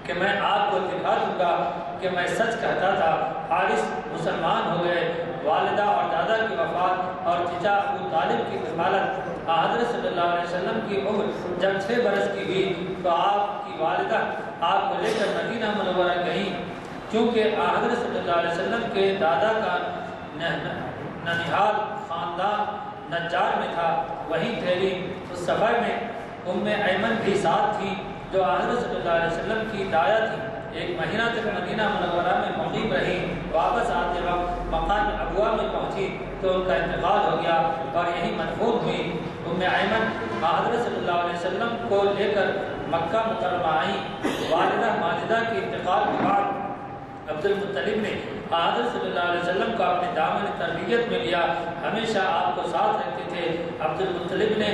کہ میں آپ کو دکھا دوں گا کہ میں سچ کہتا تھا۔ حارث مسلمان ہو گئے۔ والدہ اور دادا کی وفات اور چچا ابو طالب کی کفالت۔ حضرت صلی اللہ علیہ وسلم کی عمر جب 6 برس کی ہوئی تو آپ کی والدہ آپ کو لے کر مدینہ منورہ گئیں، کیونکہ حضرت صلی اللہ علیہ وسلم کے دادا کا ننہال خاندان نجار میں تھا، وہیں ٹھہری۔ اس سفر میں ایمن بھی ساتھ تھی جو حضرت صلی اللہ علیہ وسلم کی دایا تھی۔ 1 مہینہ تک مدینہ منورہ میں مقیم رہی۔ واپس آتے وقت مقام ابوا میں پہنچی تو ان کا انتقال ہو گیا اور یہیں مدفون ہوئی۔ ایمن حضرت صلی اللہ علیہ وسلم کو لے کر مکہ مکرمہ آئیں۔ والدہ ماجدہ کے انتقال کے بعد عبد المطلب نے حضرت صلی اللہ علیہ وسلم کو اپنے دامن تربیت میں لیا، ہمیشہ آپ کو ساتھ رکھتے تھے۔ عبد المطلب نے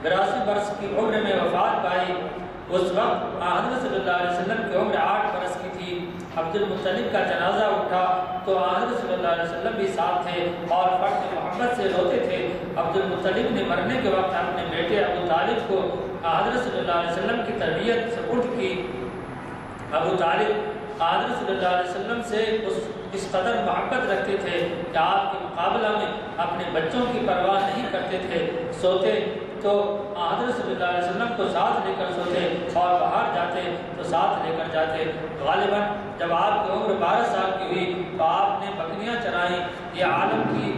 82 برس کی عمر میں وفات پائی۔ اس وقت حضرت صلی اللہ علیہ وسلم کی عمر 8 برس کی تھی۔ عبد المطلب کا جنازہ اٹھا تو حضرت صلی اللہ علیہ وسلم بھی ساتھ تھے اور فرد محمد سے روتے تھے۔ عبد المطلب نے مرنے کے وقت اپنے بیٹے ابو طالب کو حضرت صلی اللہ علیہ وسلم کی تربیت سپرد کی۔ ابو طالب حضرت صلی اللہ علیہ وسلم سے اس قدر محبت رکھتے تھے کہ آپ کے مقابلہ میں اپنے بچوں کی پرواہ نہیں کرتے تھے۔ سوتے تو حضرت صلی اللہ علیہ وسلم کو ساتھ لے کر سوتے اور باہر جاتے تو ساتھ لے کر جاتے۔ غالباً جب آپ کی عمر 12 سال کی ہوئی تو آپ نے بکریاں چرائیں۔ یہ عالم کی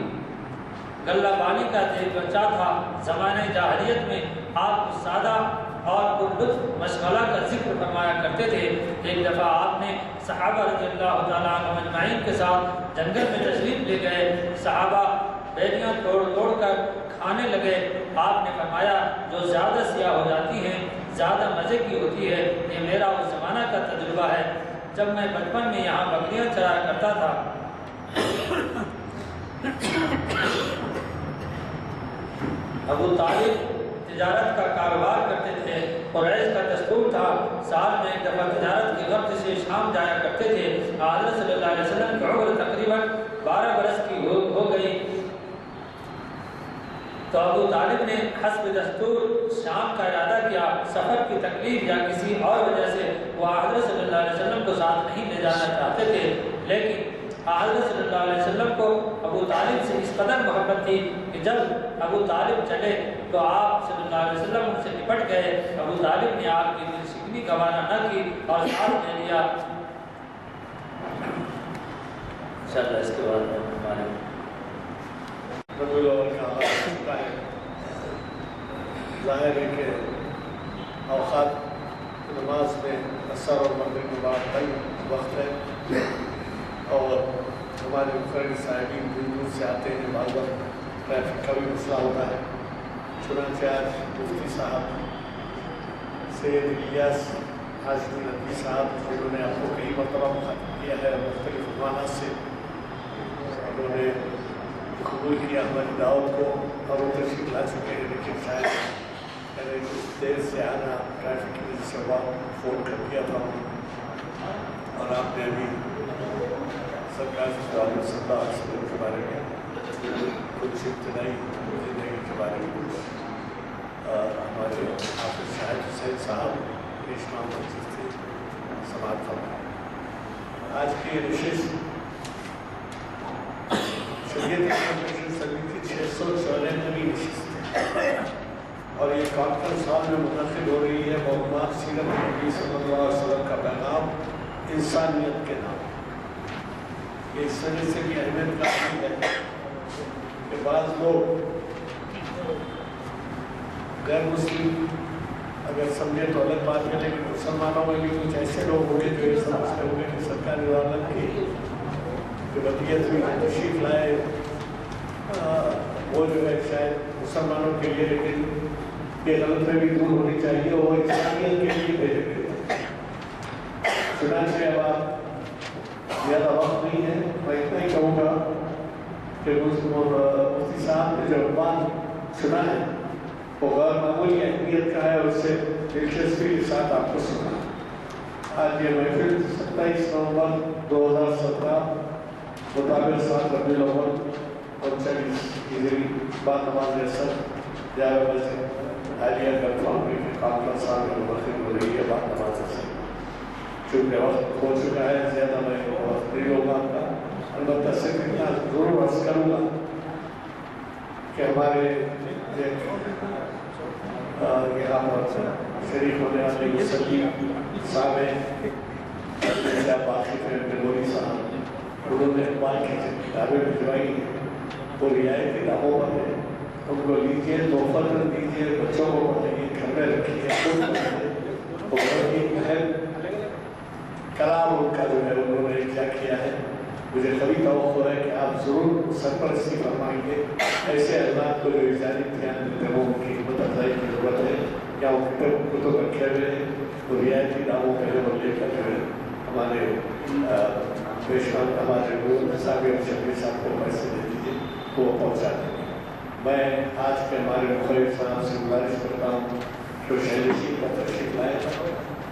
غلہ بانی کا بچہ تھا۔ زمانہ جاہلیت میں آپ کو سادہ اور لطف مشغلہ کا ذکر فرمایا کرتے تھے۔ ایک دفعہ آپ نے صحابہ رضی اللہ تعالیٰ عنہ اجمعین کے ساتھ جنگل میں تشریف لے گئے۔ صحابہ بیلیاں توڑ کر کھانے لگے۔ آپ نے فرمایا جو زیادہ سیاہ ہو جاتی ہیں زیادہ مزے کی ہوتی ہے، یہ میرا اس زمانہ کا تجربہ ہے جب میں بچپن میں یہاں بکریاں چرایا کرتا تھا۔ ابو طالب تجارت کا کاروبار کرتے تھے۔ قریش کا دستور تھا سال میں ایک دفعہ تجارت کی غرض سے شام جایا کرتے تھے۔ حضرت صلی اللہ علیہ وسلم کی عمر تقریباً 12 برس کی ہو گئی تو ابو طالب نے حسب دستور شام کا ارادہ کیا۔ سفر کی تکلیف یا کسی اور وجہ سے وہ حضرت صلی اللہ علیہ وسلم کو ساتھ نہیں لے جانا چاہتے تھے، لیکن حضرت صلی اللہ علیہ وسلم کو ابو طالب سے اس قدر محبت تھی کہ جب ابو طالب چلے تو آپ صلی اللہ علیہ وسلم ان سے نپٹ گئے۔ ابو طالب نے آپ کی دل شکنی گوارا نہ کی اور ساتھ لے لیا۔ انشاءاللہ اس کے بعد ہمارے ظاہر ہے کہ اوقات نماز میں عصر اور مغرب کے بعد کئی وقت ہے اور ہمارے مقرر صاحبین دور دور سے آتے ہیں، بعض وقت ٹریفک کا بھی مسئلہ ہوتا ہے۔ چنانچہ آج مفتی صاحب سید الیاس ہاشمی ندوی صاحب جنہوں نے آپ کو کئی مرتبہ مخاطب کیا ہے مختلف عنوانات سے، انہوں نے قبول کیا ہماری دعوت کو اور وہ تشریف لا چکے ہیں، لیکن شاید میں نے کچھ دیر سے آنا ٹریفک کی وجہ سے فون کر دیا تھا اور آپ نے ابھی سرکار صلی اللہ علیہ وسلم کے بارے میں کچھ ابتدائی زندگی کے بارے میں ہمارے حافظ شاہد حسین صاحب ریشمہ مسجد سے سماعت فرمایا۔ آج کی نشست شریعت سلیم کی 694ویں نشست ہے اور یہ کانفرنس ہال میں منعقد ہو رہی ہے۔ موضوع سیرت نبی صلی اللہ علیہ وسلم کا پیغام انسانیت کے نام۔ یہ اس وجہ سے بھی اہمیت کا حامل ہے کہ بعض لوگ غیر مسلم اگر سمجھے تو الگ بات ہے، لیکن مسلمانوں میں بھی کچھ ایسے لوگ ہوئے جو یہ سمجھتے ہوئے کہ سرکار عالم کی جو ودیت میں تشریف لائے وہ جو ہے شاید مسلمانوں کے لیے، لیکن یہ غلط فہمی دور ہونی چاہیے، وہ انسانیت کے لیے بھیجے گئے۔ چنانچہ اب آپ زیادہ وقت نہیں ہے، میں اتنا ہی کہوں گا کہ مفتی صاحب نے جو عنوان چنا ہے وہ غیر معمولی اہمیت کا ہے اور اس سے دلچسپی کے ساتھ آپ کو سنا۔ آج یہ محفل 27 نومبر 2017 مطابق 7 ربیع الاول 39 ہجری بعد نماز عصر جامع مسجد عالیہ گڑھوا میں کانفرنس ہال میں منعقد ہو رہی ہے بعد نماز عصر۔ چونکہ وقت ہو چکا ہے، زیادہ میں وقت نہیں لوں گا آپ کا، البتہ صرف اتنا ضرور عرض کروں گا کہ ہمارے یہاں پر شریک ہونے والے مصلی صاحب ہیں، باقی میموری صاحب، انہوں نے اقبال کی کتابیں بھجوائی ہیں، وہ رعایتی داموں پر ہے، ان کو لیجیے، تحفہ دیجیے، بچوں کو پڑھائیے، گھر میں رکھیے، خود پڑھائیے۔ وہ بہت ہی اہم کلام ان کا جو ہے انہوں نے کیا کیا ہے، مجھے کبھی توقع ہے کہ آپ ضرور سرپرستی فرمائیں گے ایسے حضرات کو جو ازاری امتحان دیتے ہیں، وہ ان کی حکمت افزائی کی ضرورت ہے، یا وہ کتب رکھے ہوئے ہیں تو رعایتی داموں پہ وہ لے کر جو ہے ہمارے پیشوا ہمارے صاحب اور شبیر صاحب کو پیسے دے دیجیے، وہ پہنچا دیں گے۔ میں آج کے ہمارے مخالف صاحب سے گزارش کرتا ہوں کہ شہری کا تشریف لائے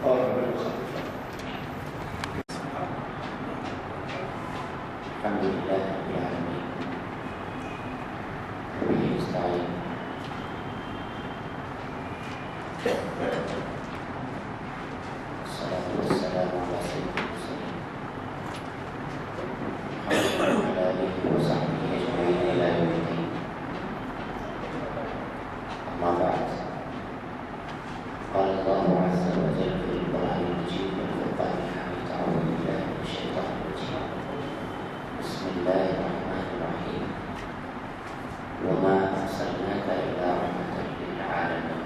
اور ہمیں مخالف الحمد لله رب العالمين وبه نستعين والصلاة والسلام على سيد المرسلين محمد وعلى آله وصحبه أجمعين إلى يوم الدين. أما بعد، قال الله عز وجل في القرآن المجيد والفرقان الحميد: أعوذ بالله من الشيطان الرجيم، بسم الله الرحمن الرحيم، وما أرسلناك إلا رحمة للعالمين.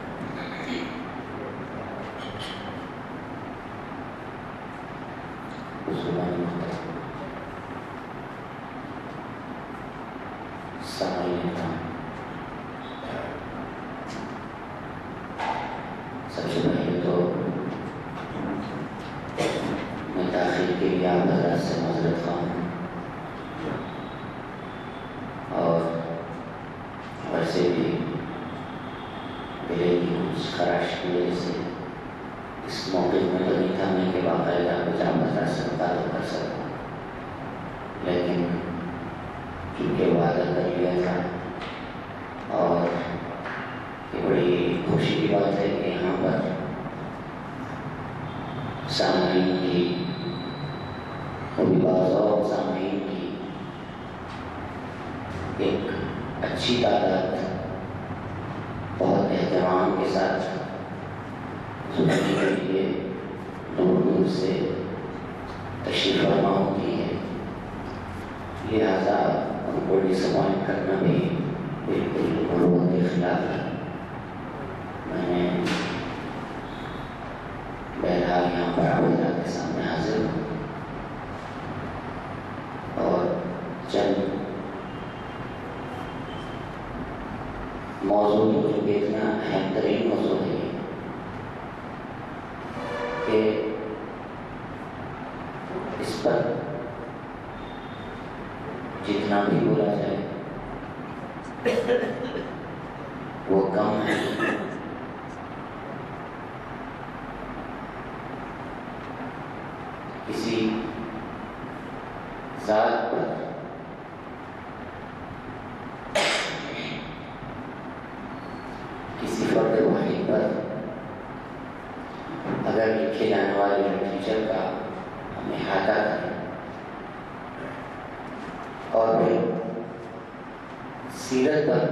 بزرگان محترم، سامعین کرام، سب سے پہلے تو میں تاخیر کے لیے آپ حضرات سے معذرت خواہ ہوں، اور ویسے بھی گلے کی کچھ خراش کی وجہ سے اس موقع میں تو نہیں تھا میں کہ باقاعدہ کچھ آپ حضرات سے مخاطب کر سکوں، لیکن کیونکہ وعدہ کر لیا تھا، اور یہ بڑی خوشی کی بات ہے کہ یہاں پر سامعین کی، وہ بھی باذوق سامعین کی ایک اچھی تعداد بہت احترام کے ساتھ سننے کے لیے دور دور سے تشریف فرما ہوتی ہے، لہٰذا ان کو ڈسپوائنٹ کرنا بھی بالکل مروت کے خلاف ہے۔ میں نے بہرحال یہاں پر حضرات کے سامنے حاضر ہوں اور چند موضوع جو کہ اتنا اہم ترین موضوع ہے کہ اس پر جتنا بھی بولا جائے وہ کم ہے۔ کسی ذات پر کسی فرد واحد پر اگر لکھے جانے والے لٹریچر کا ہم احاطہ کریں اور پھر سیرت پر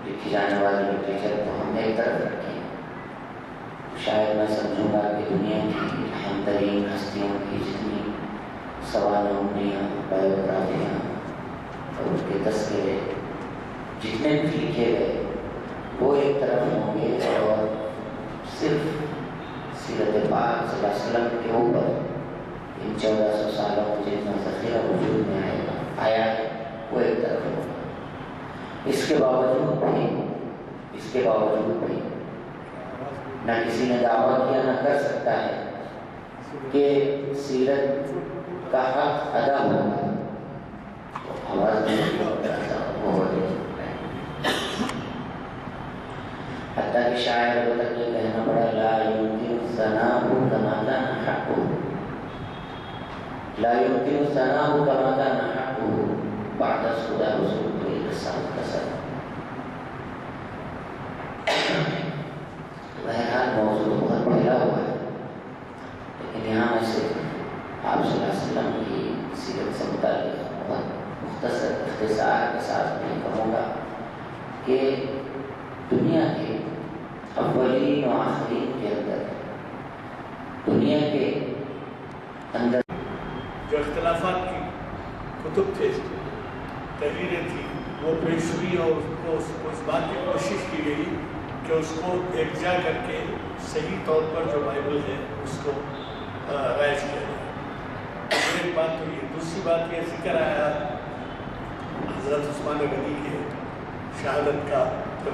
لکھی جانے والی لٹریچر کو ہم ایک طرف رکھیں، شاید میں سمجھوں گا کہ دنیا کی اہم ترین ہستیوں کی جتنی سوانحیاں، بایوگرافیاں اور ان کے تذکرے جتنے بھی لکھے گئے وہ ایک طرف ہوں گے، اور صرف سیرت پاک صلی اللہ علیہ وسلم کے اوپر ان 1400 سالوں میں جتنا ذخیرہ وجود میں آیا ہے وہ ایک طرف ہوگا۔ اس کے باوجود بھی نہ کسی نے دعویٰ کیا نہ کر سکتا ہے کہ سیرت کا حق ادا ہوگا۔ آواز حتیٰ کہ شاعر کو تک یہ کہنا پڑا: لا يمكن الثناء كما كان حقه، لا يمكن الثناء كما كان حقه بعد خدا رسول کے قصہ مختصر۔ بہرحال موضوع بہت پھیلا ہوا ہے، لیکن یہاں میں صرف آپ صلی اللہ علیہ وسلم کی سیرت سے متعلق بہت مختصر اختصار کے ساتھ میں کہوں گا کہ دنیا کے اولین و آخرین کے اندر، دنیا کے اندر جو اختلافات کی کتب تھے، تحریریں تھیں، وہ پیش ہوئی اور اس کو اس بات کی کوشش کی گئی کہ اس کو یکجا کر کے صحیح طور پر جو بائبل ہے اس کو رائج کیا جائے۔ ایک بات تو یہ، دوسری بات یہ ذکر آیا حضرت عثمان غنی کے شہادت کا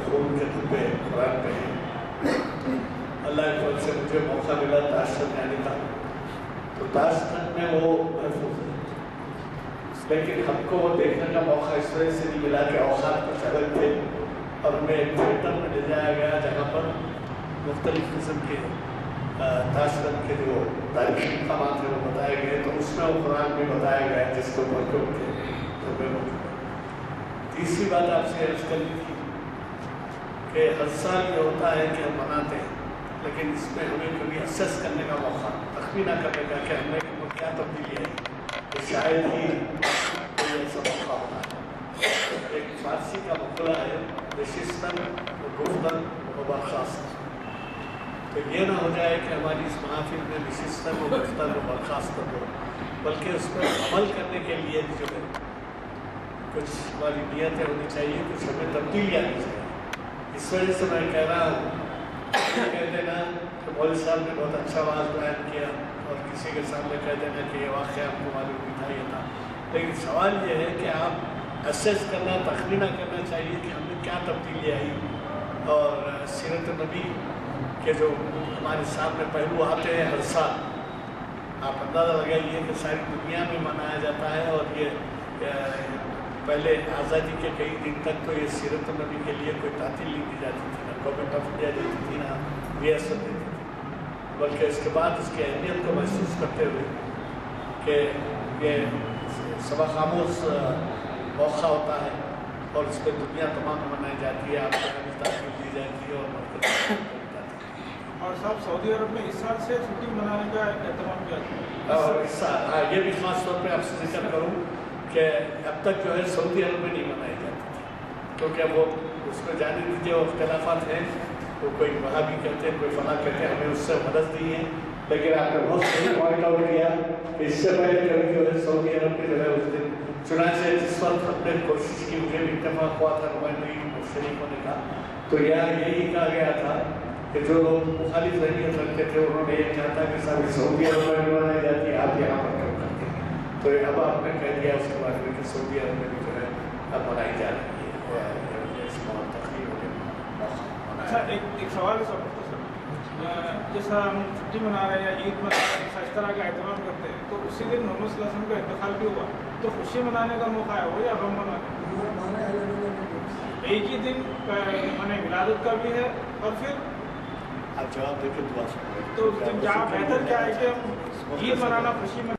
خون کے دھبے قرآن پہ ہے۔ اللہ کے فضل سے مجھے موقع ملا تاشقند جانے کا، تو تاشقند میں وہ محفوظ ہے، لیکن ہم کو وہ دیکھنے کا موقع اس وجہ سے نہیں ملا کہ اوقات کچھ الگ تھے، اور ہمیں ایک تھیٹر میں لے جایا گیا جہاں پر مختلف قسم کے تاشقند کے جو تاریخی مقامات ہیں وہ بتائے گئے، تو اس میں وہ قرآن بھی بتایا گیا جس کو پڑھ کے ان کے دھبے موجود ہے۔ تیسری بات آپ سے عرض کرنی تھی کہ ہر سال یہ ہوتا ہے کہ ہم مناتے ہیں، لیکن اس میں ہمیں کبھی اسیس کرنے کا موقع، تخمینہ کرنے کا کہ ہم نے کیا تبدیلی ہے، تو شاید ہی کوئی ایسا موقع ہوتا ہے۔ ایک فارسی کا مقولہ ہے، نشستن و گفتن و برخاست، تو یہ نہ ہو جائے کہ ہماری اس محافل میں نشستن و گفتن و برخاست ہو، بلکہ اس پر عمل کرنے کے لیے جو ہے کچھ ہماری نیتیں ہونی چاہیے، کچھ ہمیں تبدیلی آنی چاہیے۔ اس وجہ سے میں کہہ رہا ہوں، کہہ دینا کہ مولوی صاحب نے بہت اچھا آواز بیان کیا، اور کسی کے سامنے کہہ دینا کہ یہ واقعہ آپ کو معلوم نہیں تھا، یہ تھا، لیکن سوال یہ ہے کہ آپ اسیس کرنا، تخمینہ کرنا چاہیے کہ ہم نے کیا تبدیلی آئی، اور سیرت نبی کے جو ہمارے سامنے پہلو آتے ہیں ہر سال، آپ اندازہ لگائیے کہ ساری دنیا میں منایا جاتا ہے، اور یہ پہلے آزادی کے کئی دن تک تو یہ سیرت النبی کے لیے کوئی تعطیل نہیں دی جاتی تھی، نہ گورنمنٹ آف انڈیا دیتی تھی، نہ ریاست دیتی تھی، بلکہ اس کے بعد اس کی اہمیت کو محسوس کرتے ہوئے کہ یہ سبق آموز موقع ہوتا ہے، اور اس پہ دنیا تمام منائی جاتی ہے، آپ کو تعطیل دی جاتی ہے اور مرکز دی جاتی ہے۔ اور صاحب سعودی عرب میں اس سال سے چھٹی منانے کا اہتمام کیا تھا، اور اس سال یہ بھی خاص طور پہ آپ سے ذکر کروں کہ اب تک جو ہے سعودی عرب میں نہیں منائی جاتی تھی، کیونکہ وہ اس میں جانے دیجیے اور اختلافات ہیں، تو کوئی وہابی کہتے ہیں، کوئی فلاں کہتے ہیں، ہمیں اس سے مدد دی ہے، لیکن آپ نے بہت صحیح پوائنٹ آؤٹ کیا کہ اس سے پہلے کبھی جو ہے سعودی عرب کے جو ہے اس دن، چنانچہ جس وقت ہم نے کوشش کی، مجھے بھی اتفاق ہوا تھا نمائندگی میں شریک ہونے کا، تو یہی کہا گیا تھا کہ جو لوگ مخالف ذہنیت رکھتے تھے انہوں نے یہ کہا تھا کہ صاحب سعودی عرب میں منائی جاتی ہے، آپ یہاں پر کیوں کرتے ہیں، تو اب آپ نے کہہ دیا اس کے بعد میں کہ سعودی عرب میں بھی جو ہے اب منائی جا رہی ہے، اس کو تقریب اچھا ایک سوال ہے سر، جیسا ہم چھٹی منا رہے ہیں یا عید منا رہے ہیں، اس طرح کا اہتمام کرتے ہیں، تو اسی دن محمد صلی اللہ علیہ وسلم کا انتقال بھی ہوا، تو خوشی منانے کا موقع ہے وہ یا غم منانے کا؟ ایک ہی دن ولادت کا بھی ہے، اور پھر آپ جواب دے کے دعا سکتے ہیں، تو بہتر کیا ہے کہ ہم عید منانا، خوشی منانا